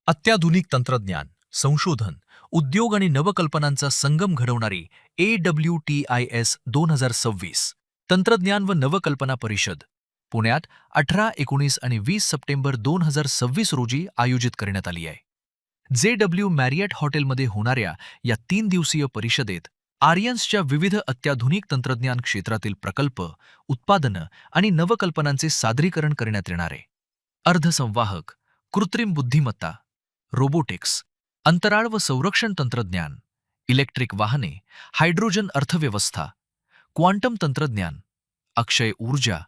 अत्याधुनिक तंत्रज्ञान, संशोधन, उद्योग आणि नवकल्पनांचा संगम घडवणारी AWTIS 2026 तंत्रज्ञान व नवकल्पना परिषद पुण्यात 18, 19 आणि 20 सप्टेंबर 2026 रोजी आयोजित करण्यात आली आहे. JW मॅरियट हॉटेलमध्ये होणाऱ्या या 3 दिवसीय परिषदेत आर्यन्सच्या विविध अत्याधुनिक तंत्रज्ञान क्षेत्रातील प्रकल्प, उत्पादनं आणि नवकल्पनांचे सादरीकरण करण्यात येणार आहे. अर्धसंवाहक, कृत्रिम बुद्धिमत्ता, रोबोटिक्स, अंतराळ व संरक्षण तंत्रज्ञान, इलेक्ट्रिक वाहने, हायड्रोजन अर्थव्यवस्था, क्वांटम तंत्रज्ञान, अक्षय ऊर्जा,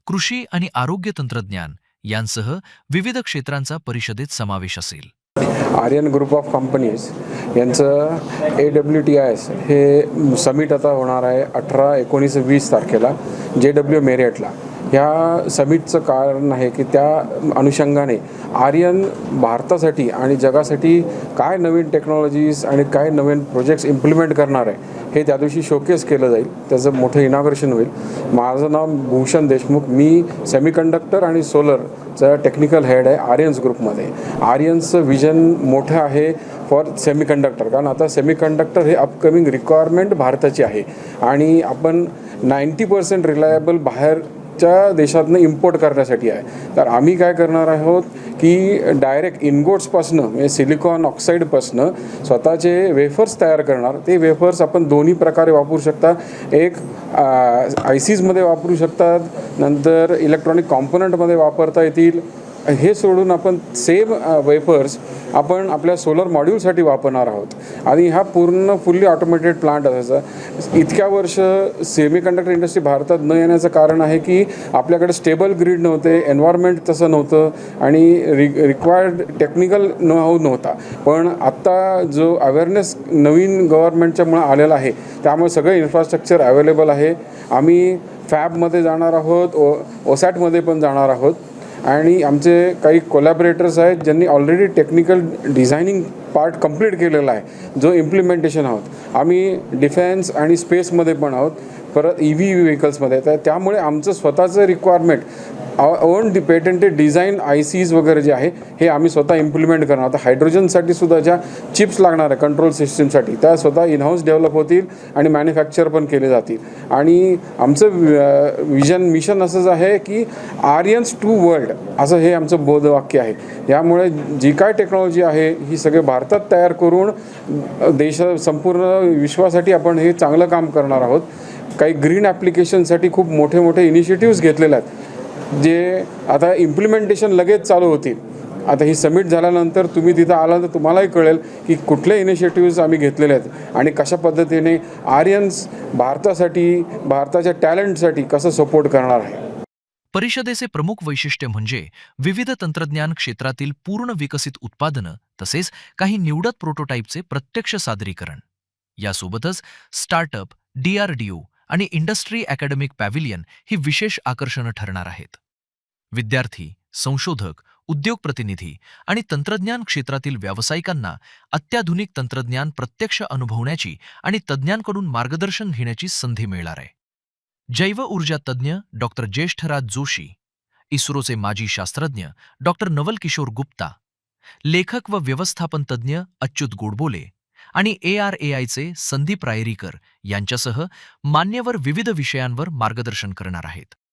कृषी आणि आरोग्य तंत्रज्ञान यांसह विविध क्षेत्रांचा परिषदेत समावेश असेल. आर्यन ग्रुप ऑफ कंपनीज यांचं AWTIS हे समिट आता होणार आहे 18, 19, 20 तारखेला JW मॅरियटला. ह्या समिटचं कारण आहे की त्या अनुषंगाने आर्यन भारतासाठी आणि जगासाठी काय नवीन टेक्नॉलॉजीज आणि काय नवीन प्रोजेक्ट्स इम्प्लिमेंट करणार आहे हे त्या दिवशी शोकेस केलं जाईल. त्याचं मोठं इनॉग्रेशन होईल. माझं नाव भूषण देशमुख. मी सेमीकंडक्टर आणि सोलरचं टेक्निकल हेड आहे आर्यन्स ग्रुपमध्ये. आर्यन्सचं विजन मोठं आहे फॉर सेमीकंडक्टर, कारण आता सेमीकंडक्टर हे अपकमिंग रिक्वायरमेंट भारताची आहे आणि आपण 90% रिलायबल बाहेरच्या देशातनं इम्पोर्ट करण्यासाठी आहे. तर आम्ही काय करणार आहोत की डायरेक्ट इनगोट्सपासनं म्हणजे सिलिकॉन ऑक्साईडपासनं स्वतःचे वेफर्स तयार करणार. ते वेफर्स आपण दोन्ही प्रकारे वापरू शकता. एक ICsमध्ये वापरू शकतात, नंतर इलेक्ट्रॉनिक कॉम्पोनंटमध्ये वापरता येतील. हे सोडून आपण सेम वेफर्स आपण आपल्या सोलर मॉड्यूलसाठी वापरणार आहोत आणि हा पूर्ण फुल्ली ऑटोमेटेड प्लांट असायचा. इतक्या वर्ष सेमीकंडक्टर इंडस्ट्री भारतात न येण्याचं कारण आहे की आपल्याकडे स्टेबल ग्रीड नव्हते, एन्व्हायरमेंट तसं नव्हतं आणि रिक्वायर्ड टेक्निकल नो-हाऊ नव्हता. पण आत्ता जो अवेअरनेस नवीन गव्हर्नमेंटच्यामुळे आलेला आहे त्यामुळे सगळं इन्फ्रास्ट्रक्चर अवेलेबल आहे. आम्ही फॅबमध्ये जाणार आहोत, OSATमध्ये पण जाणार आहोत आणि आमचे काही कोलॅबरेटर्स आहेत ज्यांनी already technical designing part complete केलेला आहे, जो इम्प्लिमेंटेशन आहोत. आम्ही डिफेन्स आणि स्पेसमध्ये पण आहोत, परत EV व्हेकल्समध्ये. तर त्यामुळे आमचं स्वतःचं requirement on patented design ICs वगैरे जे आहे हे आम्ही स्वतः इम्प्लिमेंट करणार. आता हायड्रोजनसाठी सुद्धा ज्या चिप्स लागणार आहे कंट्रोल सिस्टीमसाठी त्या स्वतः इनहाऊस डेव्हलप होतील आणि मॅन्युफॅक्चर पण केले जातील. आणि आमचं मिशन असंच आहे की आर्यन्स टू वर्ल्ड असं हे आमचं बोधवाक्य आहे. यामुळे जी काय टेक्नॉलॉजी आहे ही सगळे भारतात तयार करून संपूर्ण विश्वासाठी आपण हे चांगलं काम करणार आहोत. काही ग्रीन ॲप्लिकेशनसाठी खूप मोठे मोठे इनिशिएटिव्स घेतलेले आहेत जे आता इम्प्लिमेंटेशन लगेच चालू होतील. आता ही समिट झाल्यानंतर तुम्ही तिथं आला तर तुम्हालाही कळेल की कुठले इनिशिएटिव्स आम्ही घेतलेले आहेत आणि कशा पद्धतीने आर्यन्स भारतासाठी, भारताच्या टॅलेंटसाठी कसं सपोर्ट करणार आहे. परिषदेचे प्रमुख वैशिष्ट्य म्हणजे विविध तंत्रज्ञान क्षेत्रातील पूर्ण विकसित उत्पादनं तसेच काही निवडक प्रोटोटाईपचे प्रत्यक्ष सादरीकरण. यासोबतच स्टार्टअप, DRDO आणि इंडस्ट्री अकॅडमिक पॅव्हिलियन ही विशेष आकर्षणं ठरणार आहेत. विद्यार्थी, संशोधक, उद्योग प्रतिनिधी आणि तंत्रज्ञान क्षेत्रातील व्यावसायिकांना अत्याधुनिक तंत्रज्ञान प्रत्यक्ष अनुभवण्याची आणि तज्ज्ञांकडून मार्गदर्शन घेण्याची संधी मिळणार आहे. जैव ऊर्जा तज्ज्ञ डॉक्टर ज्येष्ठराज जोशी, इस्रोचे माजी शास्त्रज्ञ डॉक्टर नवल किशोर गुप्ता, लेखक व व्यवस्थापन तज्ज्ञ अच्युत गोडबोले आणि ARAIचे संदीप रायरीकर यांच्यासह मान्यवर विविध विषयांवर मार्गदर्शन करणार आहेत.